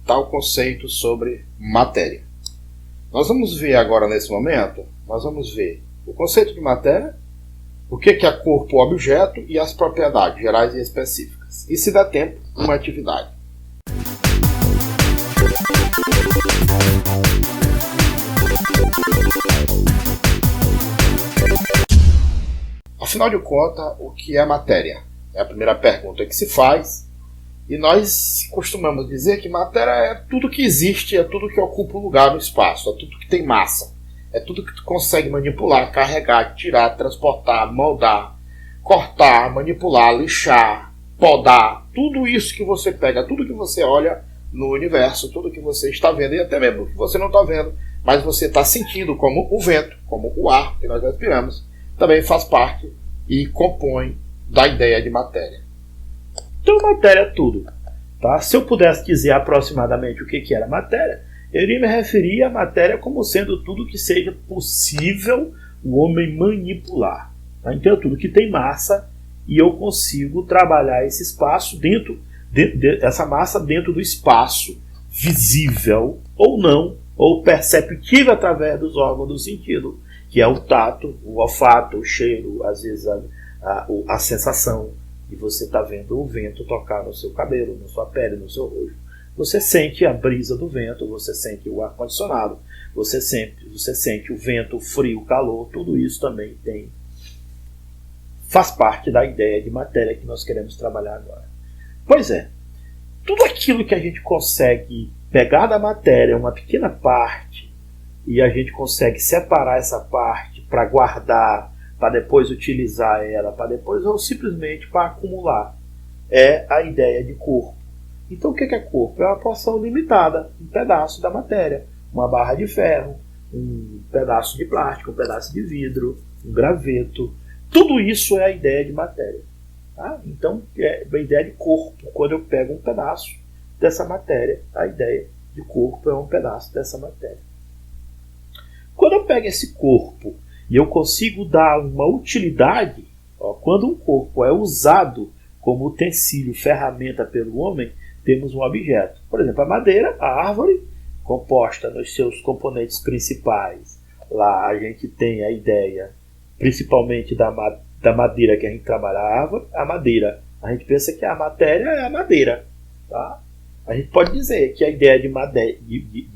está o conceito sobre matéria. Nós vamos ver agora, nesse momento, nós vamos ver o conceito de matéria, o que é corpo ou objeto e as propriedades gerais e específicas. E, se dá tempo, uma atividade. Afinal de contas, o que é matéria? É a primeira pergunta que se faz. E nós costumamos dizer que matéria é tudo que existe, é tudo que ocupa um lugar no espaço, é tudo que tem massa, é tudo que tu consegue manipular, carregar, tirar, transportar, moldar, cortar, manipular, lixar, podar. Tudo isso que você pega, tudo que você olha no universo, tudo que você está vendo, e até mesmo que você não está vendo, mas você está sentindo, como o vento, como o ar que nós respiramos, também faz parte e compõe da ideia de matéria. Então, matéria é tudo. Tá? Se eu pudesse dizer aproximadamente o que era matéria, eu iria me referir à matéria como sendo tudo que seja possível o homem manipular. Tá? Então, é tudo que tem massa e eu consigo trabalhar esse espaço essa massa dentro do espaço visível ou não, ou perceptível através dos órgãos do sentido, que é o tato, o olfato, o cheiro, às vezes a sensação de você estar vendo o vento tocar no seu cabelo, na sua pele, no seu rosto. Você sente a brisa do vento, você sente o ar-condicionado, você sente o vento, o frio, o calor, tudo isso também faz parte da ideia de matéria que nós queremos trabalhar agora. Pois é, tudo aquilo que a gente consegue pegar da matéria, uma pequena parte, e a gente consegue separar essa parte para guardar, para depois utilizar ela, para depois ou simplesmente para acumular, é a ideia de corpo. Então o que é corpo? É uma porção limitada, um pedaço da matéria, uma barra de ferro, um pedaço de plástico, um pedaço de vidro, um graveto. Tudo isso é a ideia de matéria. Tá? Então é a ideia de corpo. Quando eu pego um pedaço dessa matéria, a ideia de corpo é um pedaço dessa matéria. Quando eu pego esse corpo e eu consigo dar uma utilidade, quando um corpo é usado como utensílio, ferramenta pelo homem, temos um objeto. Por exemplo, a madeira, a árvore, composta nos seus componentes principais. Lá a gente tem a ideia, principalmente da madeira que a gente trabalha, a árvore, a madeira. A gente pensa que a matéria é a madeira. Tá? A gente pode dizer que a ideia de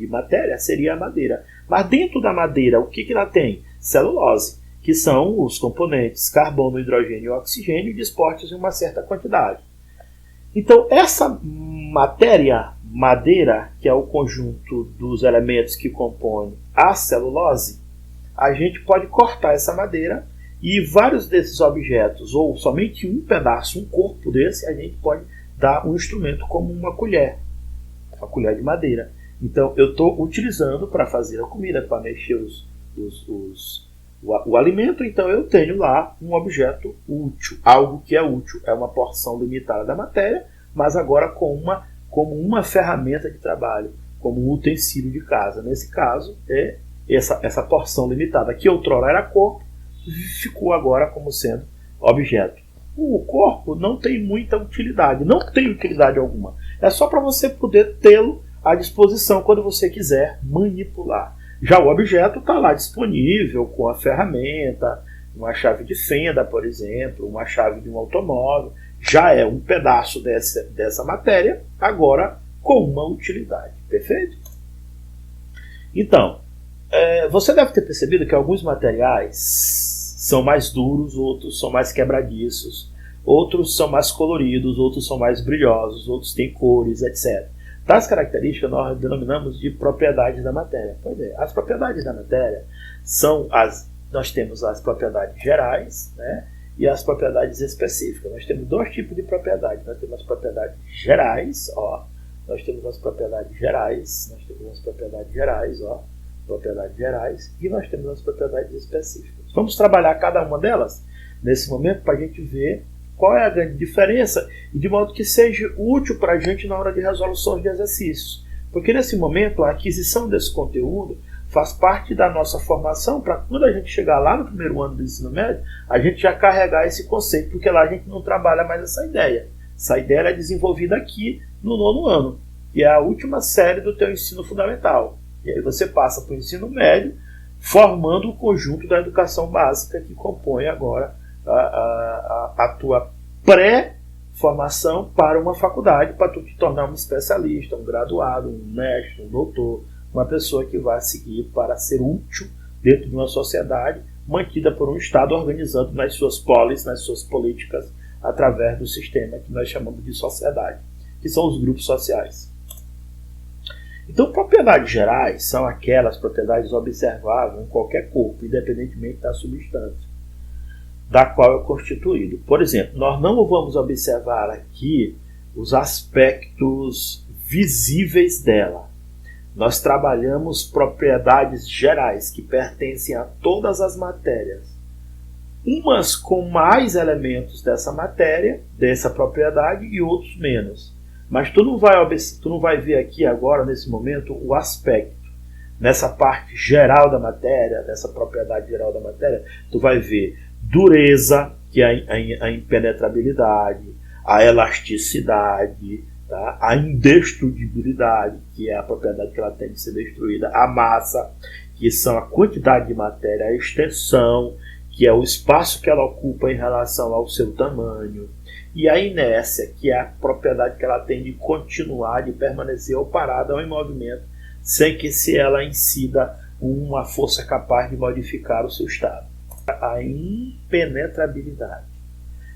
matéria seria a madeira. Mas dentro da madeira, o que ela tem? Celulose, que são os componentes carbono, hidrogênio e oxigênio dispostos em uma certa quantidade. Então, essa madeira, que é o conjunto dos elementos que compõem a celulose, a gente pode cortar essa madeira e vários desses objetos, ou somente um pedaço, um corpo desse, a gente pode dar um instrumento como uma colher de madeira. Então, eu estou utilizando para fazer a comida, para mexer o alimento, então eu tenho lá um objeto útil, algo que é útil, é uma porção limitada da matéria, mas agora como uma ferramenta de trabalho, como um utensílio de casa. Nesse caso, é essa porção limitada, que outrora era corpo, ficou agora como sendo objeto. O corpo não tem muita utilidade, não tem utilidade alguma. É só para você poder tê-lo à disposição quando você quiser manipular. Já o objeto está lá disponível com a ferramenta, uma chave de fenda, por exemplo, uma chave de um automóvel. Já é um pedaço dessa matéria, agora com uma utilidade. Perfeito? Então, você deve ter percebido que alguns materiais são mais duros, outros são mais quebradiços, outros são mais coloridos, outros são mais brilhosos, outros têm cores, etc. Tais características nós denominamos de propriedades da matéria. Pois é, as propriedades da matéria nós temos as propriedades gerais, né, e as propriedades específicas. Nós temos dois tipos de propriedades. Nós temos as propriedades gerais, nós temos as propriedades gerais, e nós temos as propriedades específicas. Vamos trabalhar cada uma delas nesse momento para a gente ver qual é a grande diferença e de modo que seja útil para a gente na hora de resolução de exercícios. Porque nesse momento a aquisição desse conteúdo faz parte da nossa formação para quando a gente chegar lá no primeiro ano do ensino médio, a gente já carregar esse conceito, porque lá a gente não trabalha mais essa ideia. Essa ideia é desenvolvida aqui no nono ano. que é a última série do teu ensino fundamental. E aí você passa para o ensino médio, formando o conjunto da educação básica que compõe agora a tua pré-formação para uma faculdade, para tu te tornar um especialista, um graduado, um mestre, um doutor, uma pessoa que vai seguir para ser útil dentro de uma sociedade mantida por um Estado organizando nas suas polis, nas suas políticas, através do sistema que nós chamamos de sociedade, que são os grupos sociais. Então, propriedades gerais são aquelas propriedades observáveis em qualquer corpo, independentemente da substância da qual é constituído. Por exemplo, nós não vamos observar aqui os aspectos visíveis dela. Nós trabalhamos propriedades gerais que pertencem a todas as matérias, umas com mais elementos dessa matéria, dessa propriedade, e outros menos. Mas tu não vai ver aqui agora, nesse momento, o aspecto. Nessa parte geral da matéria, nessa propriedade geral da matéria, tu vai ver dureza, que é a impenetrabilidade, a elasticidade, tá? A indestrutibilidade, que é a propriedade que ela tem de ser destruída, a massa, que são a quantidade de matéria, a extensão, que é o espaço que ela ocupa em relação ao seu tamanho, e a inércia, que é a propriedade que ela tem de continuar, de permanecer ou parada ou em movimento, sem que ela incida uma força capaz de modificar o seu estado. A impenetrabilidade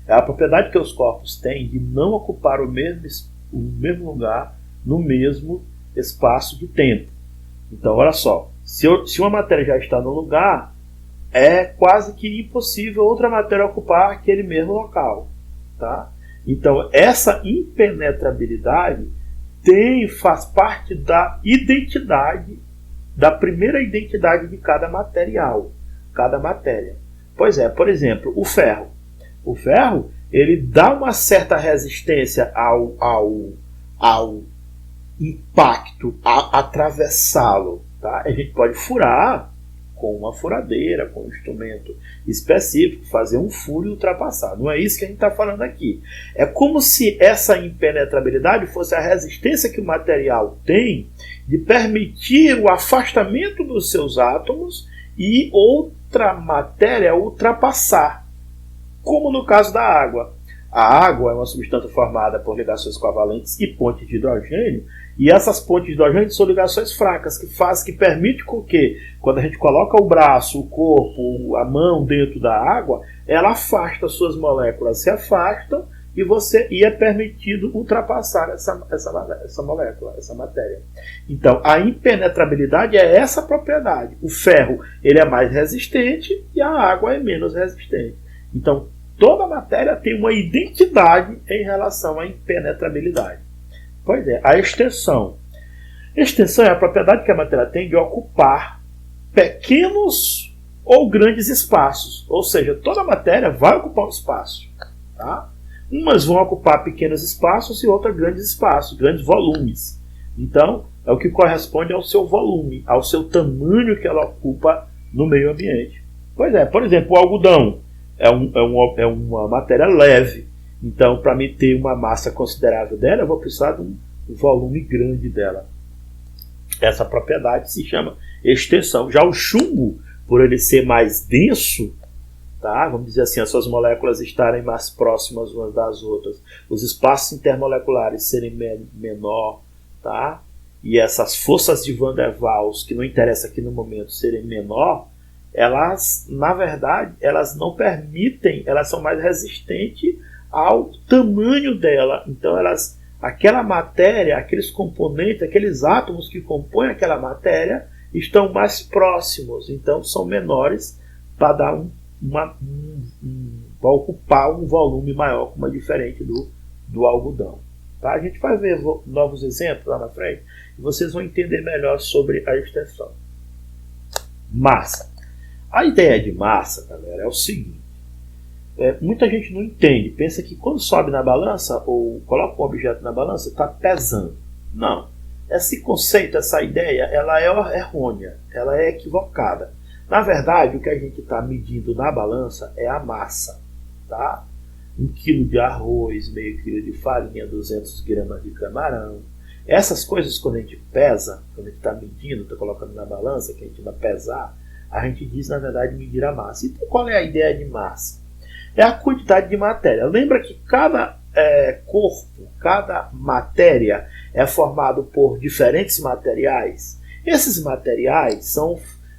é a propriedade que os corpos têm de não ocupar o mesmo lugar no mesmo espaço de tempo. Então, olha só, se uma matéria já está no lugar, é quase que impossível outra matéria ocupar aquele mesmo local. Tá? Então, essa impenetrabilidade faz parte da identidade, da primeira identidade de cada material, cada matéria. Pois é, por exemplo, o ferro. O ferro, ele dá uma certa resistência ao impacto, a atravessá-lo. Tá? A gente pode furar com uma furadeira, com um instrumento específico, fazer um furo e ultrapassar. Não é isso que a gente está falando aqui. É como se essa impenetrabilidade fosse a resistência que o material tem de permitir o afastamento dos seus átomos e outra matéria ultrapassar. Como no caso da água. A água é uma substância formada por ligações covalentes e pontes de hidrogênio, e essas pontes de hidrogênio são ligações fracas, que permite com que, quando a gente coloca o braço, o corpo, a mão dentro da água, ela afasta suas moléculas, se afastam, e é permitido ultrapassar essa molécula, essa matéria. Então, a impenetrabilidade é essa propriedade. O ferro, ele é mais resistente e a água é menos resistente. Então, toda matéria tem uma identidade em relação à impenetrabilidade. Pois é, a extensão. Extensão é a propriedade que a matéria tem de ocupar pequenos ou grandes espaços. Ou seja, toda matéria vai ocupar um espaço. Tá? Umas vão ocupar pequenos espaços e outras grandes espaços, grandes volumes. Então, é o que corresponde ao seu volume, ao seu tamanho que ela ocupa no meio ambiente. Pois é, por exemplo, o algodão é uma matéria leve. Então, para mim ter uma massa considerável dela, eu vou precisar de um volume grande dela. Essa propriedade se chama extensão. Já o chumbo, por ele ser mais denso, tá? Vamos dizer assim, as suas moléculas estarem mais próximas umas das outras, os espaços intermoleculares serem menor, tá? E essas forças de Van der Waals, que não interessa aqui no momento, serem menor, elas, na verdade, elas não permitem, elas são mais resistentes ao tamanho dela. Então, aquela matéria, aqueles componentes, aqueles átomos que compõem aquela matéria estão mais próximos, então são menores para dar para ocupar um volume maior, como é diferente do algodão. Tá? A gente vai ver novos exemplos lá na frente e vocês vão entender melhor sobre a extensão. Massa. A ideia de massa, galera, é o seguinte. Muita gente não entende, pensa que quando sobe na balança ou coloca um objeto na balança, está pesando. Não. Esse conceito, essa ideia, ela é errônea, ela é equivocada. Na verdade, o que a gente está medindo na balança é a massa. Tá? 1 quilo de arroz, meio quilo de farinha, 200 gramas de camarão. Essas coisas, quando a gente pesa, quando a gente está medindo, está colocando na balança, que a gente vai pesar, a gente diz, na verdade, medir a massa. Então, qual é a ideia de massa? É a quantidade de matéria. Lembra que cada corpo, cada matéria é formado por diferentes materiais? Esses materiais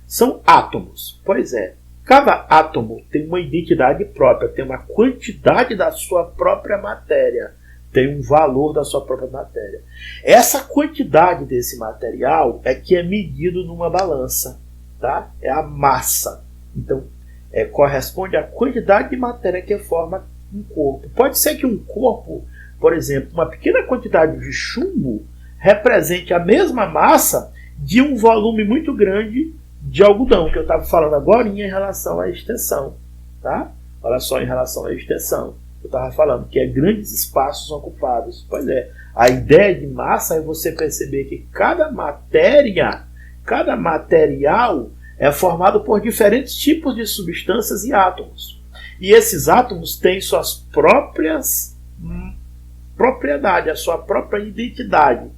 são átomos. Pois é, cada átomo tem uma identidade própria, tem uma quantidade da sua própria matéria, tem um valor da sua própria matéria. Essa quantidade desse material é que é medido numa balança, tá? É a massa. Então, corresponde à quantidade de matéria que forma um corpo. Pode ser que um corpo, por exemplo, uma pequena quantidade de chumbo represente a mesma massa de um volume muito grande de algodão, que eu estava falando agora em relação à extensão. Tá? Olha só, em relação à extensão. Eu estava falando que é grandes espaços ocupados. Pois é, a ideia de massa é você perceber que cada matéria, cada material é formado por diferentes tipos de substâncias e átomos. E esses átomos têm suas próprias propriedades, a sua própria identidade.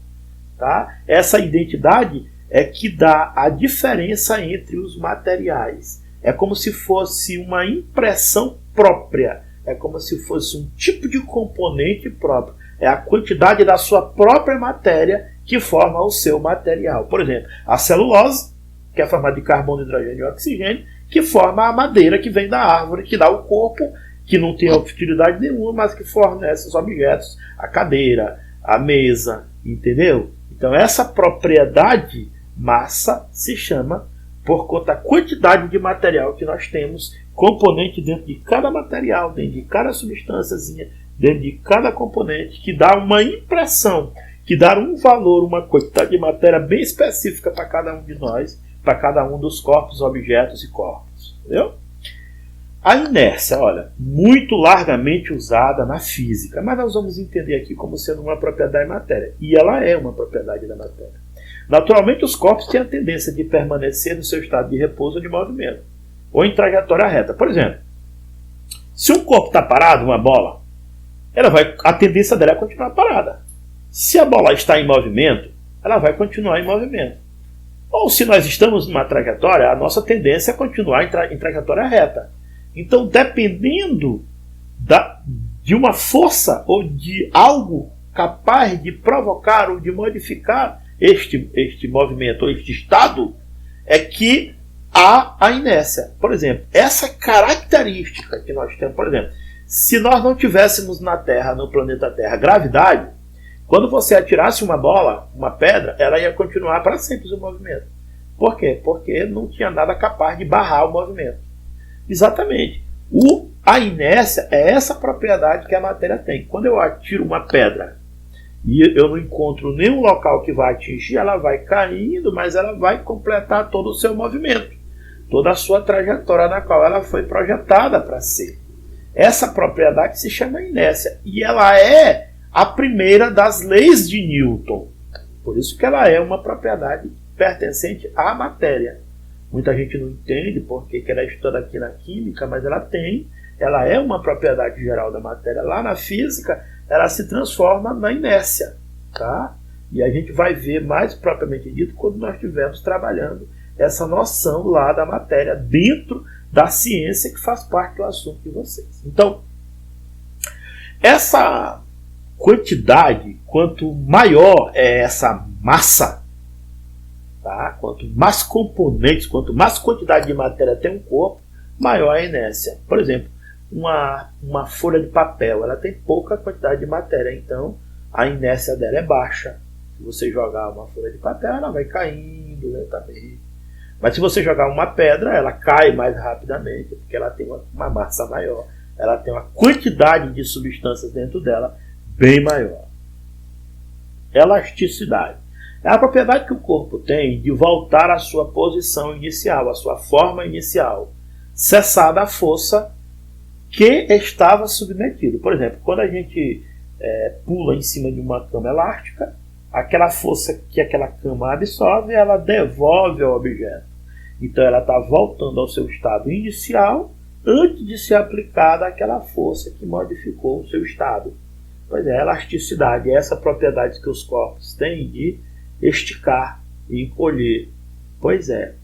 Tá? Essa identidade é que dá a diferença entre os materiais. É como se fosse uma impressão própria. É como se fosse um tipo de componente próprio. É a quantidade da sua própria matéria que forma o seu material. Por exemplo, a celulose, que é formada de carbono, hidrogênio e oxigênio, que forma a madeira que vem da árvore, que dá o corpo, que não tem utilidade nenhuma, mas que fornece os objetos, a cadeira, a mesa, entendeu? Então essa propriedade, massa, se chama por conta da quantidade de material que nós temos, componente dentro de cada material, dentro de cada substânciazinha, dentro de cada componente, que dá uma impressão, que dá um valor, uma quantidade de matéria bem específica para cada um de nós, para cada um dos corpos, objetos e corpos. Entendeu? A inércia, olha, muito largamente usada na física, mas nós vamos entender aqui como sendo uma propriedade da matéria. E ela é uma propriedade da matéria. Naturalmente, os corpos têm a tendência de permanecer no seu estado de repouso ou de movimento, ou em trajetória reta. Por exemplo, se um corpo está parado, uma bola, a tendência dela é continuar parada. Se a bola está em movimento, ela vai continuar em movimento. Ou se nós estamos numa trajetória, a nossa tendência é continuar em trajetória reta. Então, dependendo de uma força ou de algo capaz de provocar ou de modificar este movimento ou este estado, é que há a inércia. Por exemplo, essa característica que nós temos, por exemplo, se nós não tivéssemos na Terra, no planeta Terra, gravidade, quando você atirasse uma bola, uma pedra, ela ia continuar para sempre o movimento. Por quê? Porque não tinha nada capaz de barrar o movimento. Exatamente. A inércia é essa propriedade que a matéria tem. Quando eu atiro uma pedra e eu não encontro nenhum local que vai atingir, ela vai caindo, mas ela vai completar todo o seu movimento, toda a sua trajetória na qual ela foi projetada para ser. Essa propriedade se chama inércia. E ela é a primeira das leis de Newton. Por isso que ela é uma propriedade pertencente à matéria. Muita gente não entende porque ela estuda aqui na química, mas ela é uma propriedade geral da matéria. Lá na física, ela se transforma na inércia. Tá? E a gente vai ver mais propriamente dito quando nós estivermos trabalhando essa noção lá da matéria dentro da ciência que faz parte do assunto de vocês. Então, essa quantidade, quanto maior é essa massa, tá? Quanto mais componentes, quanto mais quantidade de matéria tem um corpo, maior a inércia. Por exemplo, uma folha de papel, ela tem pouca quantidade de matéria, então a inércia dela é baixa. Se você jogar uma folha de papel, ela vai caindo lentamente. Mas se você jogar uma pedra, ela cai mais rapidamente, porque ela tem uma massa maior. Ela tem uma quantidade de substâncias dentro dela bem maior. Elasticidade. É a propriedade que o corpo tem de voltar à sua posição inicial, à sua forma inicial, cessada a força que estava submetido. Por exemplo, quando a gente pula em cima de uma cama elástica, aquela força que aquela cama absorve, ela devolve ao objeto. Então ela está voltando ao seu estado inicial antes de ser aplicada aquela força que modificou o seu estado. Pois é, a elasticidade é essa propriedade que os corpos têm de esticar e encolher. Pois é,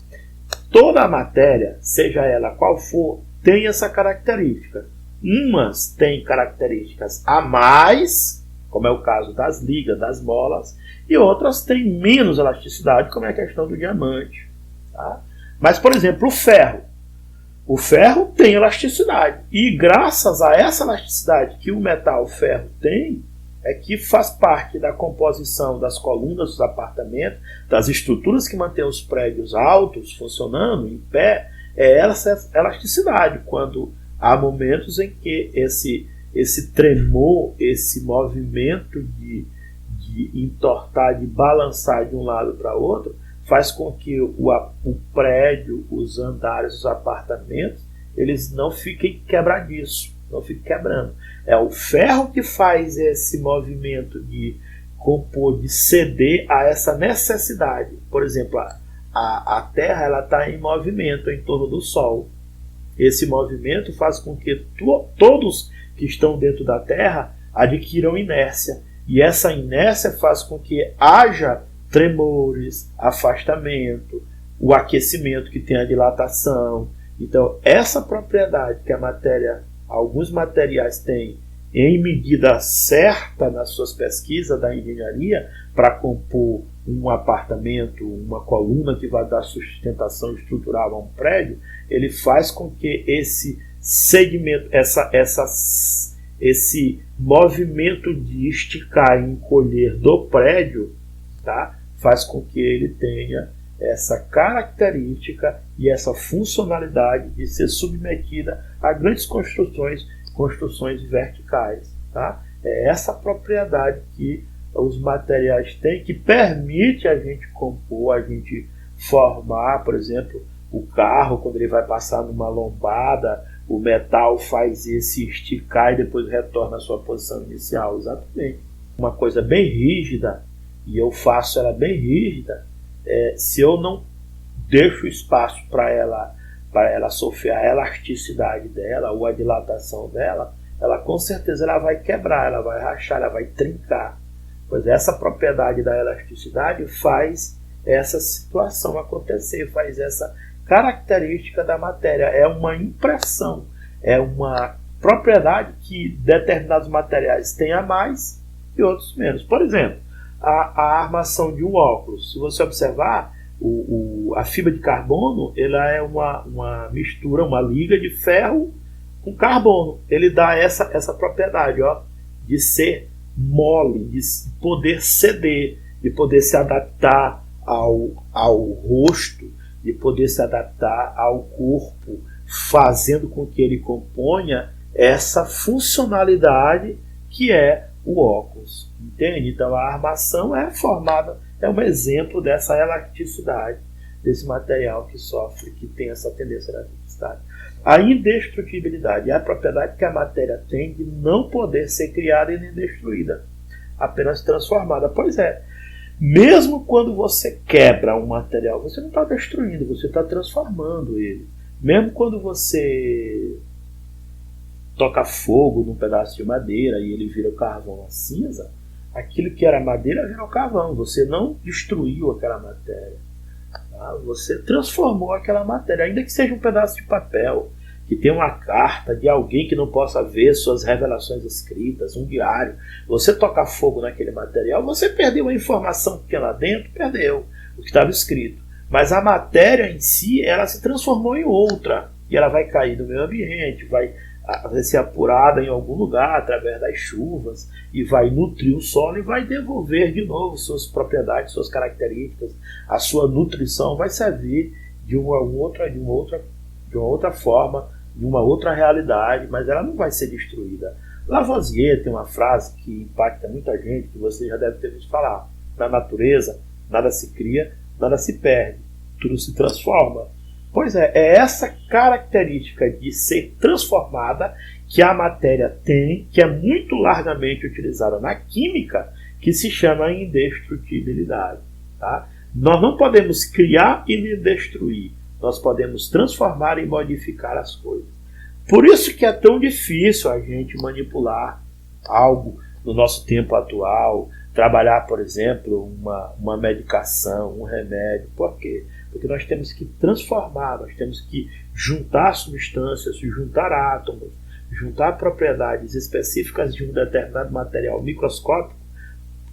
toda a matéria, seja ela qual for, tem essa característica. Umas têm características a mais, como é o caso das ligas, das molas, e outras têm menos elasticidade, como é a questão do diamante. Tá? Mas, por exemplo, o ferro. O ferro tem elasticidade. E graças a essa elasticidade que o metal ferro tem, é que faz parte da composição das colunas dos apartamentos, das estruturas que mantêm os prédios altos funcionando, em pé, é essa elasticidade, quando há momentos em que esse tremor, esse movimento de entortar, de balançar de um lado para outro, faz com que o prédio, os andares, os apartamentos, eles não fiquem quebradiços, não fiquem quebrando. É o ferro que faz esse movimento de compor, de ceder a essa necessidade. Por exemplo, a Terra está em movimento em torno do Sol. Esse movimento faz com que todos que estão dentro da Terra adquiram inércia. E essa inércia faz com que haja tremores, afastamento, o aquecimento que tem a dilatação. Então, essa propriedade que a matéria, alguns materiais têm em medida certa nas suas pesquisas da engenharia para compor um apartamento, uma coluna que vai dar sustentação estrutural a um prédio, ele faz com que esse segmento, esse movimento de esticar e encolher do prédio, tá, faz com que ele tenha essa característica e essa funcionalidade de ser submetida a grandes construções verticais. Tá? É essa propriedade que os materiais têm, que permite a gente compor, a gente formar, por exemplo, o carro, quando ele vai passar numa lombada, o metal faz esse esticar e depois retorna à sua posição inicial. Exatamente. Uma coisa bem rígida, e eu faço ela bem rígida, se eu não deixo espaço para ela sofrer a elasticidade dela ou a dilatação dela, ela com certeza ela vai quebrar, ela vai rachar, ela vai trincar. Pois essa propriedade da elasticidade faz essa situação acontecer, faz essa característica da matéria. É uma impressão, é uma propriedade que determinados materiais têm a mais e outros menos. Por exemplo, a armação de um óculos. Se você observar, a fibra de carbono ela é uma mistura, uma liga de ferro com carbono. Ele dá essa propriedade, de ser mole, de poder ceder, de poder se adaptar ao rosto, de poder se adaptar ao corpo, fazendo com que ele componha essa funcionalidade que é o óculos. Entende? Então a armação é formada, é um exemplo dessa elasticidade desse material que sofre, que tem essa tendência à elasticidade. A indestrutibilidade é a propriedade que a matéria tem de não poder ser criada e nem destruída, apenas transformada. Pois é, mesmo quando você quebra um material, você não está destruindo, você está transformando ele. Mesmo quando você toca fogo num pedaço de madeira e ele vira o carvão a cinza, aquilo que era madeira virou carvão. Você não destruiu aquela matéria. Tá? Você transformou aquela matéria, ainda que seja um pedaço de papel, que tem uma carta de alguém que não possa ver suas revelações escritas, um diário. Você toca fogo naquele material, você perdeu a informação que tinha lá dentro, perdeu o que estava escrito. Mas a matéria em si, ela se transformou em outra. E ela vai cair no meio ambiente, vai ser apurada em algum lugar através das chuvas e vai nutrir o solo e vai devolver de novo suas propriedades, suas características. A sua nutrição vai servir de uma outra forma, de uma outra realidade, mas ela não vai ser destruída. Lavoisier tem uma frase que impacta muita gente, que você já deve ter visto falar: na natureza nada se cria, nada se perde, tudo se transforma. Pois é essa característica de ser transformada que a matéria tem, que é muito largamente utilizada na química, que se chama indestrutibilidade. Tá? Nós não podemos criar e nem destruir, nós podemos transformar e modificar as coisas. Por isso que é tão difícil a gente manipular algo no nosso tempo atual, trabalhar, por exemplo, uma medicação, um remédio. Por quê? Porque nós temos que transformar, nós temos que juntar substâncias, juntar átomos, juntar propriedades específicas de um determinado material microscópico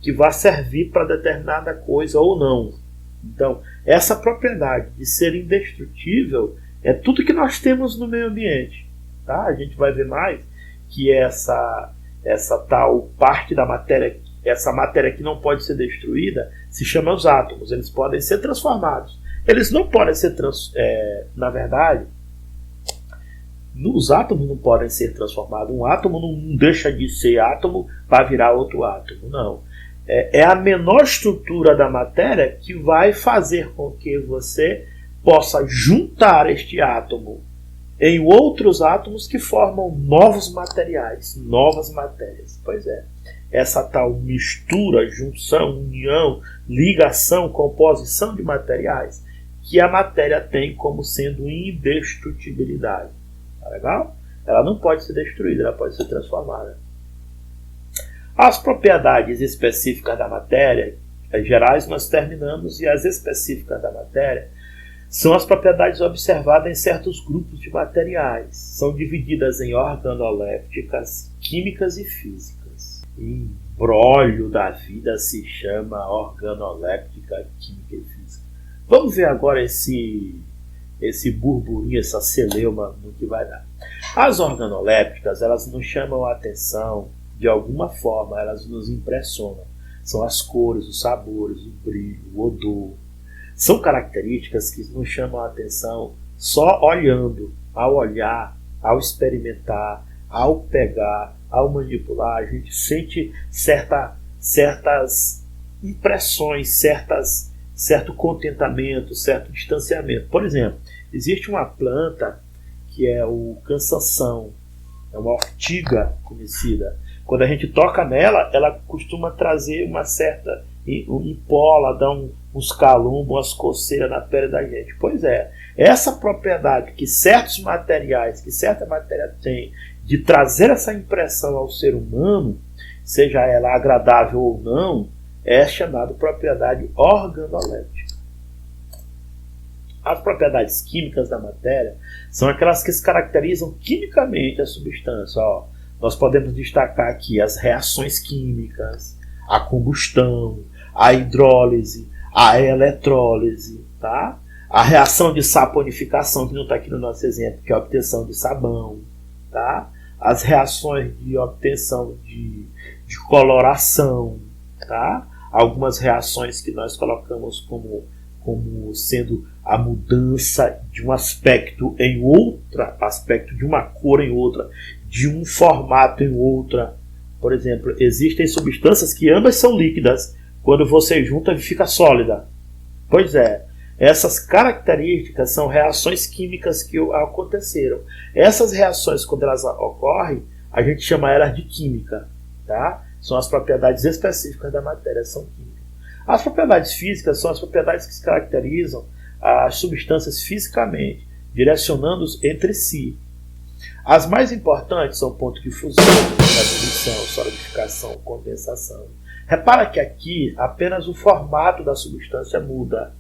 que vai servir para determinada coisa ou não. Então, essa propriedade de ser indestrutível é tudo que nós temos no meio ambiente. Tá? A gente vai ver mais que essa tal parte da matéria, essa matéria que não pode ser destruída, se chama os átomos. Eles podem ser transformados. Eles não podem ser, na verdade, os átomos não podem ser transformados. Um átomo não deixa de ser átomo para virar outro átomo, não. É a menor estrutura da matéria que vai fazer com que você possa juntar este átomo em outros átomos que formam novos materiais, novas matérias. Pois é, essa tal mistura, junção, união, ligação, composição de materiais que a matéria tem como sendo indestrutibilidade. Tá legal? Ela não pode ser destruída, ela pode ser transformada. As propriedades específicas da matéria, as gerais nós terminamos, e as específicas da matéria são as propriedades observadas em certos grupos de materiais. São divididas em organolépticas, químicas e físicas. Embrólio da vida se chama organoléptica, química e física. Vamos ver agora esse burburinho, essa celeuma no que vai dar. As organolépticas, elas nos chamam a atenção de alguma forma, elas nos impressionam. São as cores, os sabores, o brilho, o odor. São características que nos chamam a atenção só olhando. Ao olhar, ao experimentar, ao pegar, ao manipular, a gente sente certas impressões, certo contentamento, certo distanciamento. Por exemplo, existe uma planta que é o cansanção, é uma ortiga conhecida. Quando a gente toca nela, ela costuma trazer uma certa empola, dá uns calumbos, umas coceiras na pele da gente. Pois é, essa propriedade que certos materiais, que certa matéria tem, de trazer essa impressão ao ser humano, seja ela agradável ou não, é chamada propriedade organoléptica. As propriedades químicas da matéria são aquelas que se caracterizam quimicamente a substância. Nós podemos destacar aqui as reações químicas, a combustão, a hidrólise, a eletrólise, tá? A reação de saponificação, que não está aqui no nosso exemplo, que é a obtenção de sabão, tá? As reações de obtenção de coloração, tá? Algumas reações que nós colocamos como sendo a mudança de um aspecto em outra, aspecto de uma cor em outra, de um formato em outra. Por exemplo, existem substâncias que ambas são líquidas, quando você junta fica sólida. Pois é, essas características são reações químicas que aconteceram. Essas reações, quando elas ocorrem, a gente chama elas de química, tá? São as propriedades específicas da matéria, são químicas. As propriedades físicas são as propriedades que se caracterizam as substâncias fisicamente, direcionando-os entre si. As mais importantes são o ponto de fusão, ebulição, solidificação, condensação. Repara que aqui apenas o formato da substância muda.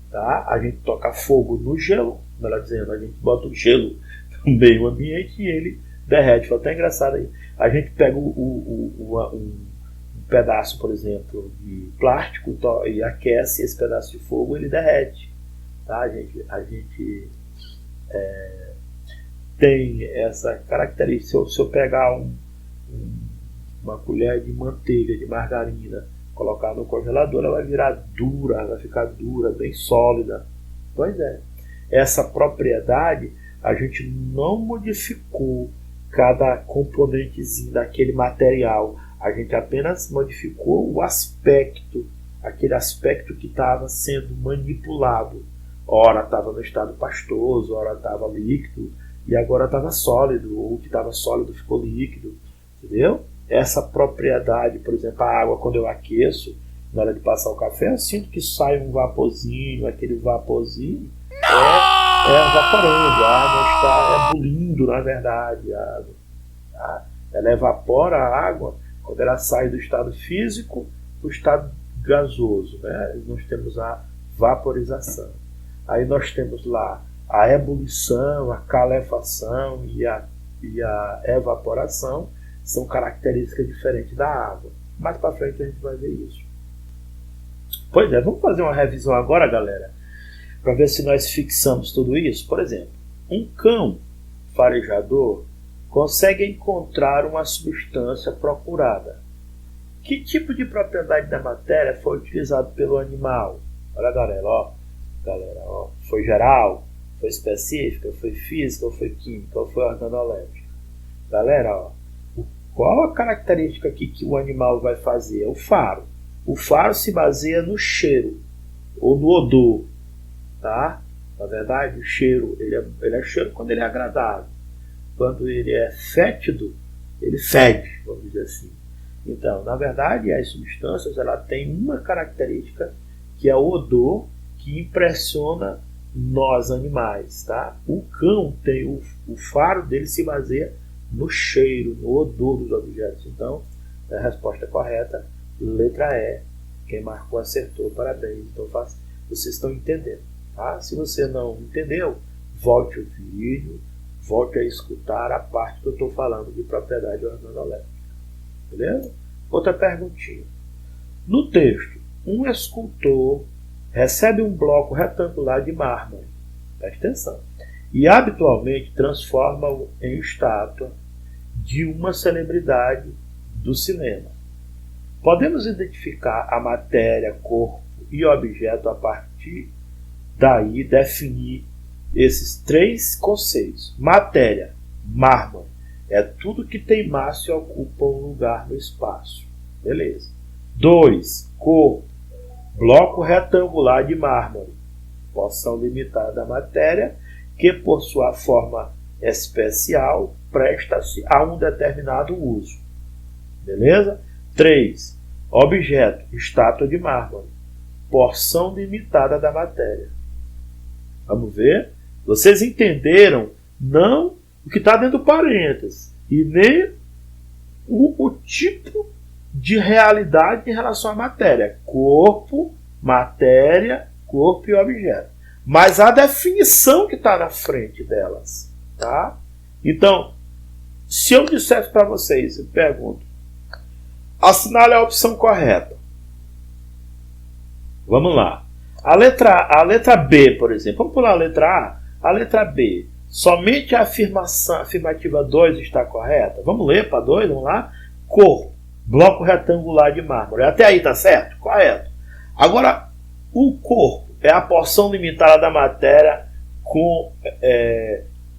Tá? A gente toca fogo no gelo, melhor dizendo, a gente bota o gelo no meio ambiente e ele derrete. Foi até engraçado aí. A gente pega um pedaço, por exemplo, de plástico e aquece esse pedaço de fogo, ele derrete. Tá? A gente tem essa característica. Se eu pegar uma colher de manteiga, de margarina, colocar no congelador, ela vai virar dura, vai ficar dura, bem sólida. Pois é, essa propriedade a gente não modificou cada componentezinho daquele material, a gente apenas modificou o aspecto, aquele aspecto que estava sendo manipulado. Ora estava no estado pastoso, ora estava líquido, e agora estava sólido, ou o que estava sólido ficou líquido, entendeu? Essa propriedade, por exemplo, a água, quando eu aqueço, na hora de passar o café, eu sinto que sai um vaporzinho, aquele vaporzinho evaporando, a água está ebulindo, na verdade, a água, tá? Ela evapora a água Quando ela sai do estado físico para o estado gasoso, né? Nós temos a vaporização. Aí nós temos lá a ebulição, a calefação e a evaporação. São características diferentes da água. Mais para frente a gente vai ver isso. Pois é, vamos fazer uma revisão agora, galera, para ver se nós fixamos tudo isso. Por exemplo, um cão farejador consegue encontrar uma substância procurada. Que tipo de propriedade da matéria foi utilizado pelo animal? Olha, galera, ó, foi geral, foi específica, foi física, ou foi química, ou foi organolética. Galera, ó, qual a característica aqui que o animal vai fazer? É o faro. O faro se baseia no cheiro ou no odor, tá? Na verdade, o cheiro, ele é cheiro quando ele é agradável. Quando ele é fétido, ele fede, vamos dizer assim. Então, na verdade, as substâncias ela têm uma característica que é o odor, que impressiona nós animais, tá? O cão tem o faro dele se baseia no cheiro, no odor dos objetos. Então, a resposta correta, letra E. Quem marcou acertou, parabéns. Então, vocês estão entendendo, tá? Se você não entendeu, volte o vídeo, volte a escutar a parte que eu estou falando de propriedade organolética. Beleza? Outra perguntinha. No texto, um escultor recebe um bloco retangular de mármore, presta atenção, e habitualmente transforma-o em estátua de uma celebridade do cinema. Podemos identificar a matéria, corpo e objeto a partir daí definir esses três conceitos. Matéria, mármore, é tudo que tem massa e ocupa um lugar no espaço. Beleza. 2. Corpo, bloco retangular de mármore, porção limitada da matéria, que por sua forma especial presta-se a um determinado uso. Beleza? 3. Objeto, estátua de mármore, porção limitada da matéria. Vamos ver? Vocês entenderam não o que está dentro do parênteses e nem o tipo de realidade em relação à matéria. Corpo, matéria, corpo e objeto. Mas a definição que está na frente delas. Tá? Então, se eu dissesse para vocês, eu pergunto, assinale a opção correta. Vamos lá. A letra B, por exemplo. Vamos pular a letra A. A letra B. Somente a afirmativa 2 está correta. Vamos ler para 2, vamos lá. Corpo, bloco retangular de mármore. Até aí está certo? Correto. Agora, o corpo é a porção limitada da matéria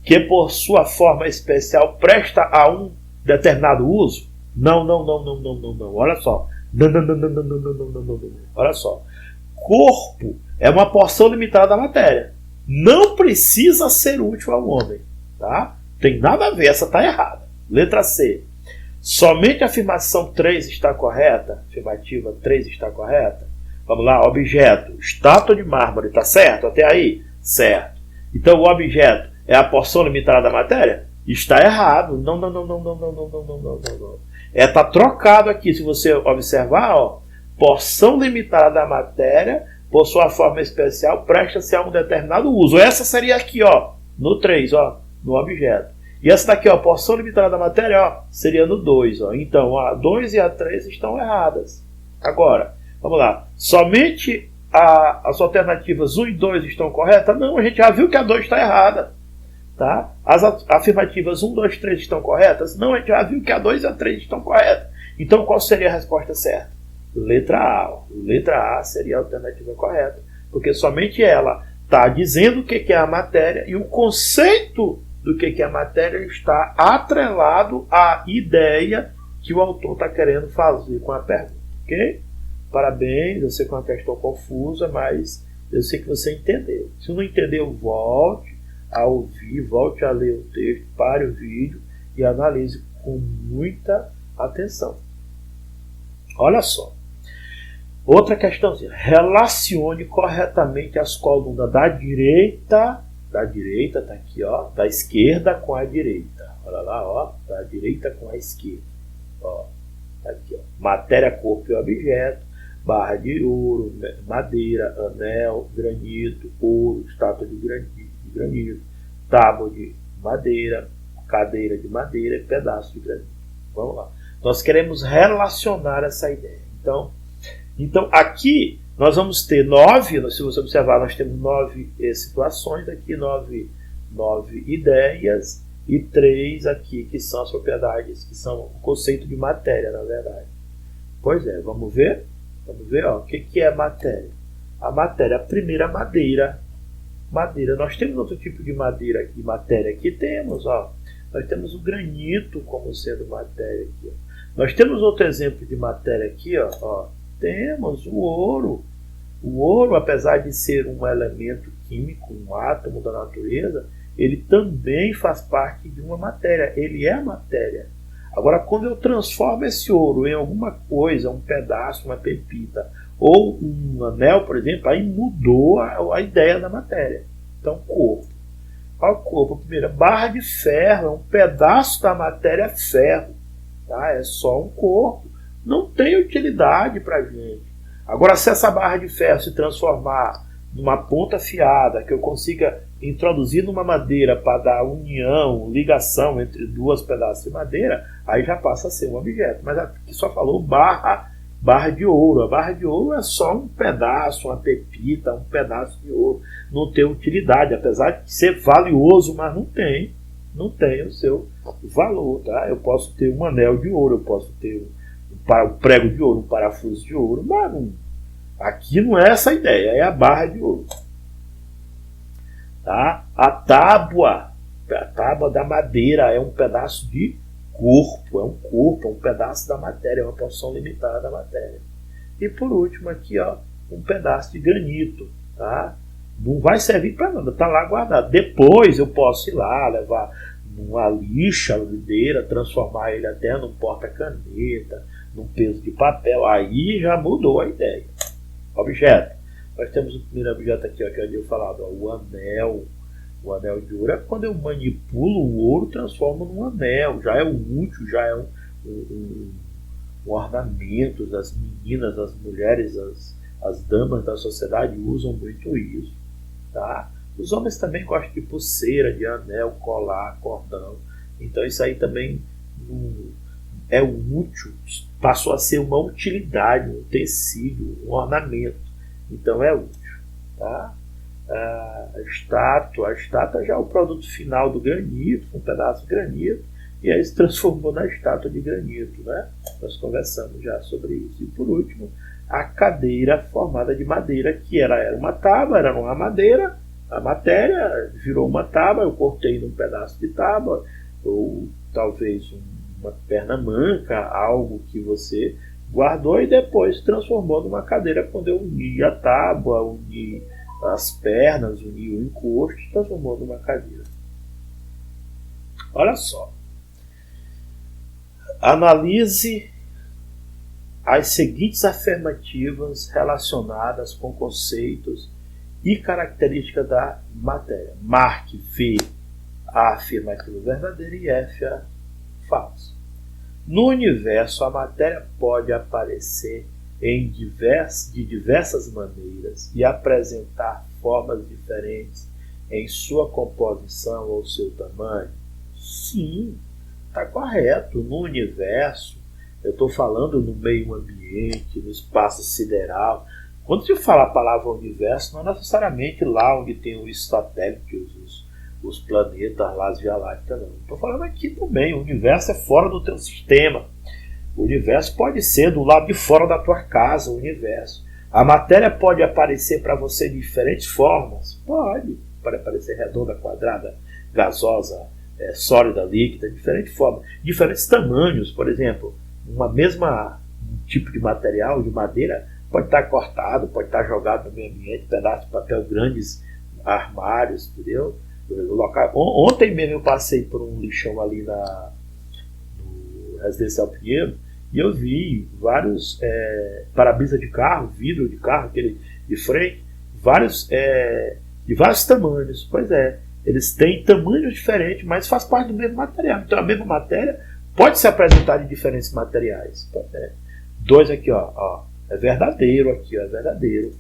que por sua forma especial presta a um determinado uso? Não. Olha só. Não. Olha só. Corpo é uma porção limitada da matéria. Não precisa ser útil ao homem. Tá? Tem nada a ver, essa está errada. Letra C. Somente a afirmação 3 está correta? Afirmativa 3 está correta? Vamos lá, objeto, estátua de mármore, está certo? Até aí? Certo. Então o objeto é a porção limitada da matéria? Está errado. Não. Está trocado aqui, se você observar, ó. Porção limitada da matéria, por sua forma especial, presta-se a um determinado uso. Essa seria aqui, ó, no 3, ó, no objeto. E essa daqui, ó, porção limitada da matéria, ó, seria no 2. Ó. Então, a 2 e a 3 estão erradas. Agora, vamos lá. Somente as alternativas 1 e 2 estão corretas? Não, a gente já viu que a 2 está errada. Tá? As afirmativas 1, 2, 3 estão corretas? Não, a gente já viu que a 2 e a 3 estão corretas. Então, qual seria a resposta certa? Letra A. Letra A seria a alternativa correta, porque somente ela está dizendo o que é a matéria e o conceito do que é a matéria está atrelado à ideia que o autor está querendo fazer com a pergunta. Ok? Parabéns, eu sei que é uma questão confusa, mas eu sei que você entendeu. Se não entendeu, volte a ouvir, volte a ler o texto, pare o vídeo e analise com muita atenção. Olha só. Outra questãozinha. Relacione corretamente as colunas da direita, tá aqui, ó, da esquerda com a direita. Olha lá, ó, da direita com a esquerda. Ó, Aqui, ó, matéria, corpo e objeto, barra de ouro, madeira, anel, granito, ouro, estátua de granito, tábua de madeira, cadeira de madeira e pedaço de granito. Vamos lá. Nós queremos relacionar essa ideia. Então aqui nós vamos ter 9, se você observar, nós temos 9 situações aqui, 9 ideias e 3 aqui que são as propriedades, que são o conceito de matéria, na verdade. Pois é, vamos ver? Vamos ver, ó, o que é matéria? A matéria, a primeira madeira. Madeira, nós temos outro tipo de madeira aqui, matéria aqui temos, ó. Nós temos o granito como sendo matéria aqui, ó. Nós temos outro exemplo de matéria aqui, ó. Temos o ouro. O ouro, apesar de ser um elemento químico, um átomo da natureza, ele também faz parte de uma matéria. Ele é matéria. Agora, quando eu transformo esse ouro em alguma coisa, um pedaço, uma pepita, ou um anel, por exemplo, aí mudou a ideia da matéria. Então, corpo. Olha o corpo, primeiro, barra de ferro, é um pedaço da matéria ferro. Tá? É só um corpo. Não tem utilidade para a gente. Agora, se essa barra de ferro se transformar numa ponta afiada, que eu consiga introduzir numa madeira para dar união, ligação entre duas pedaços de madeira, aí já passa a ser um objeto. Mas aqui só falou barra de ouro. A barra de ouro é só um pedaço, uma pepita, um pedaço de ouro. Não tem utilidade, apesar de ser valioso, mas não tem o seu valor. Tá? Eu posso ter um anel de ouro, eu posso ter um prego de ouro, um parafuso de ouro, mas aqui não é essa a ideia, é a barra de ouro. Tá? A tábua da madeira é um pedaço de corpo, é um pedaço da matéria, é uma porção limitada da matéria. E por último aqui, ó, um pedaço de granito, tá? Não vai servir para nada, está lá guardado. Depois eu posso ir lá, levar numa lixadeira, transformar ele até num porta-caneta, num peso de papel, aí já mudou a ideia. Objeto. Nós temos o primeiro objeto aqui, ó, que eu havia falado, ó, o anel. O anel de ouro é quando eu manipulo o ouro, transformo num anel. Já é útil, já é um ornamento. As meninas, as mulheres, as damas da sociedade usam muito isso. Tá? Os homens também gostam de pulseira, de anel, colar, cordão. Então isso aí também é útil, passou a ser uma utilidade, um tecido, um ornamento. Então é útil. Tá? A estátua já é o produto final do granito, um pedaço de granito, e aí se transformou na estátua de granito. Né? Nós conversamos já sobre isso. E por último, a cadeira formada de madeira, que era uma tábua, era uma madeira, a matéria virou uma tábua, eu cortei num pedaço de tábua, ou talvez uma perna manca, algo que você guardou e depois transformou numa cadeira quando eu uni a tábua, uni as pernas, uni o encosto, transformou numa cadeira. Olha só. Analise as seguintes afirmativas relacionadas com conceitos e características da matéria. Marque V a afirmativa verdadeira e F a falsa. No universo, a matéria pode aparecer de diversas maneiras e apresentar formas diferentes em sua composição ou seu tamanho? Sim, está correto. No universo, eu estou falando no meio ambiente, no espaço sideral. Quando se fala a palavra universo, não é necessariamente lá onde tem os satélites, os planetas lá, as Via Láctea, não. Estou falando aqui também, o universo é fora do teu sistema. O universo pode ser do lado de fora da tua casa, o universo. A matéria pode aparecer para você de diferentes formas? Pode aparecer redonda, quadrada, gasosa, sólida, líquida, diferentes formas. Diferentes tamanhos, por exemplo, um tipo de material, de madeira, pode estar cortado, pode estar jogado no meio ambiente, pedaços de papel, grandes armários, entendeu? Ontem mesmo eu passei por um lixão ali no Residencial Pinheiro e eu vi vários para-brisa de carro, vidro de carro, aquele de frente, de vários tamanhos. Pois é, eles têm tamanhos diferentes, mas faz parte do mesmo material. Então a mesma matéria pode se apresentar de diferentes materiais. Dois aqui, ó, é verdadeiro aqui, ó, é verdadeiro.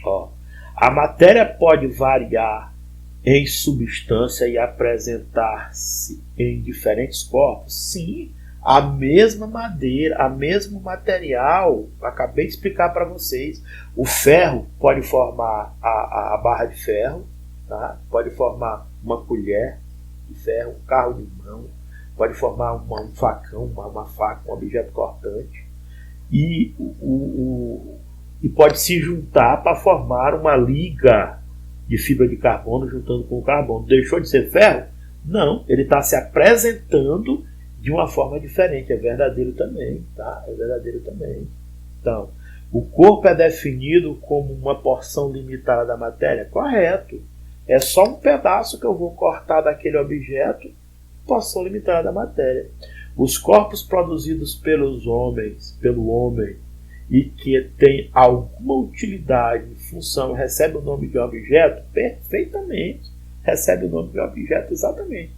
Ó, a matéria pode variar em substância e apresentar-se em diferentes corpos? Sim, a mesma madeira, a mesmo material, acabei de explicar para vocês. O ferro pode formar a barra de ferro, tá? Pode formar uma colher de ferro, um carro de mão, pode formar um facão, uma faca, um objeto cortante, e pode se juntar para formar uma liga de fibra de carbono juntando com o carbono. Deixou de ser ferro? Não, ele está se apresentando de uma forma diferente. É verdadeiro também, tá? É verdadeiro também. Então, o corpo é definido como uma porção limitada da matéria? Correto. É só um pedaço que eu vou cortar daquele objeto, porção limitada da matéria. Os corpos produzidos pelo homem, e que tem alguma utilidade, função, recebe o nome de objeto? Perfeitamente. Recebe o nome de objeto, exatamente.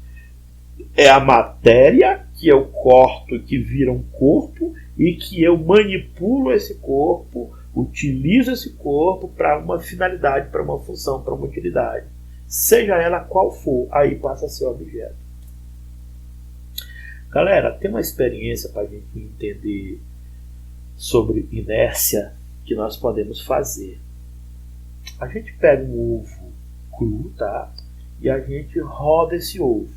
É a matéria que eu corto, que vira um corpo, e que eu manipulo esse corpo, utilizo esse corpo para uma finalidade, para uma função, para uma utilidade. Seja ela qual for, aí passa a ser objeto. Galera, tem uma experiência para a gente entender sobre inércia que nós podemos fazer. A gente pega um ovo cru, tá? E a gente roda esse ovo.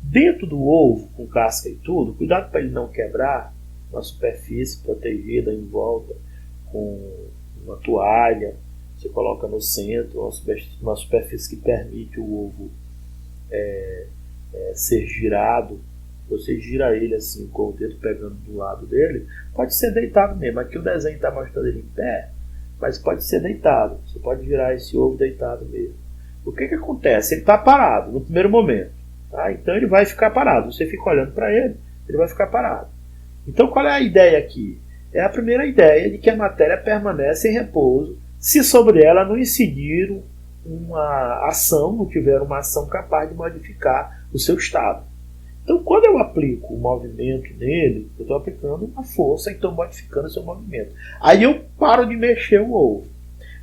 Dentro do ovo, com casca e tudo, cuidado para ele não quebrar, uma superfície protegida em volta com uma toalha, você coloca no centro, uma superfície que permite o ovo ser girado. Você gira ele assim com o dedo pegando do lado dele, pode ser deitado mesmo. Aqui o desenho está mostrando ele em pé, mas pode ser deitado. Você pode girar esse ovo deitado mesmo. O que acontece? Ele está parado no primeiro momento, tá? Então ele vai ficar parado. Você fica olhando para ele, ele vai ficar parado. Então qual é a ideia aqui? É a primeira ideia de que a matéria permanece em repouso se sobre ela não incidir uma ação, não tiver uma ação capaz de modificar o seu estado. Então, quando eu aplico o movimento nele, eu estou aplicando uma força e estou modificando o seu movimento. Aí eu paro de mexer o ovo.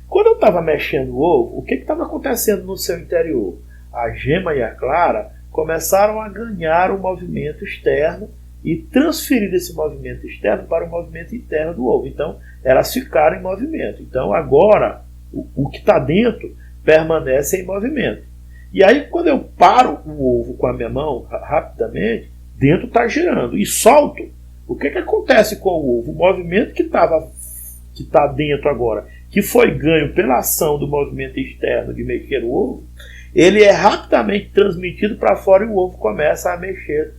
Quando eu estava mexendo o ovo, o que estava acontecendo no seu interior? A gema e a clara começaram a ganhar o movimento externo e transferir esse movimento externo para o movimento interno do ovo. Então, elas ficaram em movimento. Então, agora, o que está dentro permanece em movimento. E aí, quando eu paro o ovo com a minha mão, rapidamente, dentro está girando. E solto. O que acontece com o ovo? O movimento que está dentro agora, que foi ganho pela ação do movimento externo de mexer o ovo, ele é rapidamente transmitido para fora e o ovo começa a mexer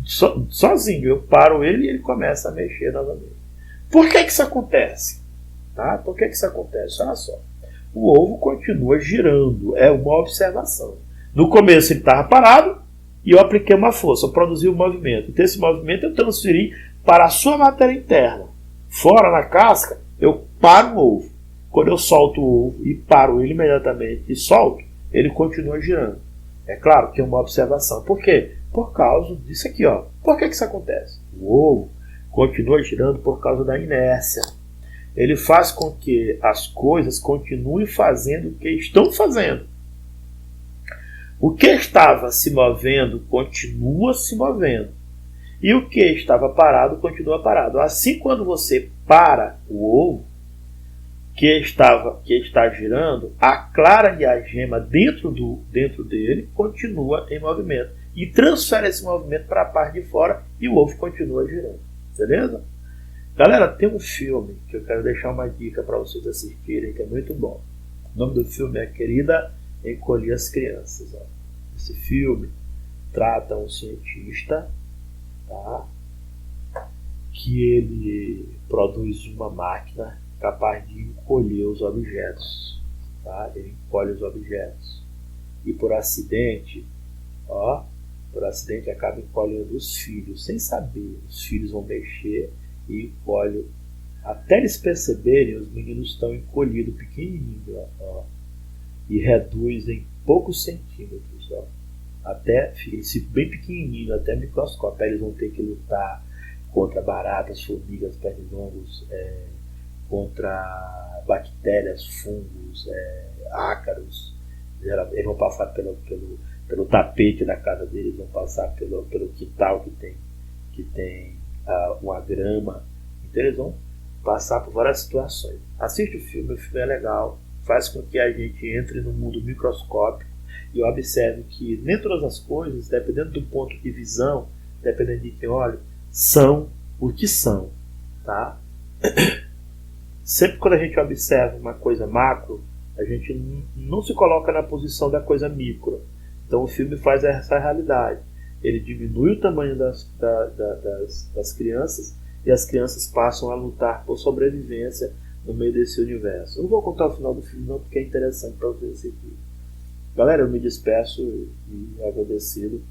sozinho. Eu paro ele e ele começa a mexer novamente. Por que isso acontece? Tá? Por que isso acontece? Olha só. O ovo continua girando, é uma observação. No começo ele estava parado e eu apliquei uma força, eu produzi um movimento. Então esse movimento eu transferi para a sua matéria interna. Fora na casca, eu paro o ovo. Quando eu solto o ovo e paro ele imediatamente e solto, ele continua girando. É claro que é uma observação. Por quê? Por causa disso aqui, ó. Por que isso acontece? O ovo continua girando por causa da inércia. Ele faz com que as coisas continuem fazendo o que estão fazendo. O que estava se movendo continua se movendo. E o que estava parado continua parado. Assim, quando você para o ovo que está girando, a clara e a gema dentro dele continua em movimento. E transfere esse movimento para a parte de fora e o ovo continua girando. Beleza? Galera, tem um filme que eu quero deixar uma dica para vocês assistirem, que é muito bom. O nome do filme é Querida, Encolhi as Crianças. Ó. Esse filme trata um cientista, tá? Que ele produz uma máquina capaz de encolher os objetos. Tá? Ele encolhe os objetos. E por acidente acaba encolhendo os filhos, sem saber. Os filhos vão mexer e encolhe. Até eles perceberem, os meninos estão encolhidos, pequenininhos, ó, e reduz em poucos centímetros. Ó. até esse bem pequenininho, até microscópio. Aí eles vão ter que lutar contra baratas, formigas, pernilongos, contra bactérias, fungos, ácaros. Eles vão passar pelo tapete da casa deles, vão passar pelo quintal que tem uma grama. Então eles vão passar por várias situações. Assiste o filme é legal, faz com que a gente entre no mundo microscópico e observe que nem todas as coisas, dependendo do ponto de visão, dependendo de quem olha, são o que são, tá? Sempre quando a gente observa uma coisa macro, a gente não se coloca na posição da coisa micro. Então o filme faz essa realidade. Ele diminui o tamanho das crianças e as crianças passam a lutar por sobrevivência no meio desse universo. Eu não vou contar o final do filme não, porque é interessante para vocês assistirem. Galera, eu me despeço e agradecido.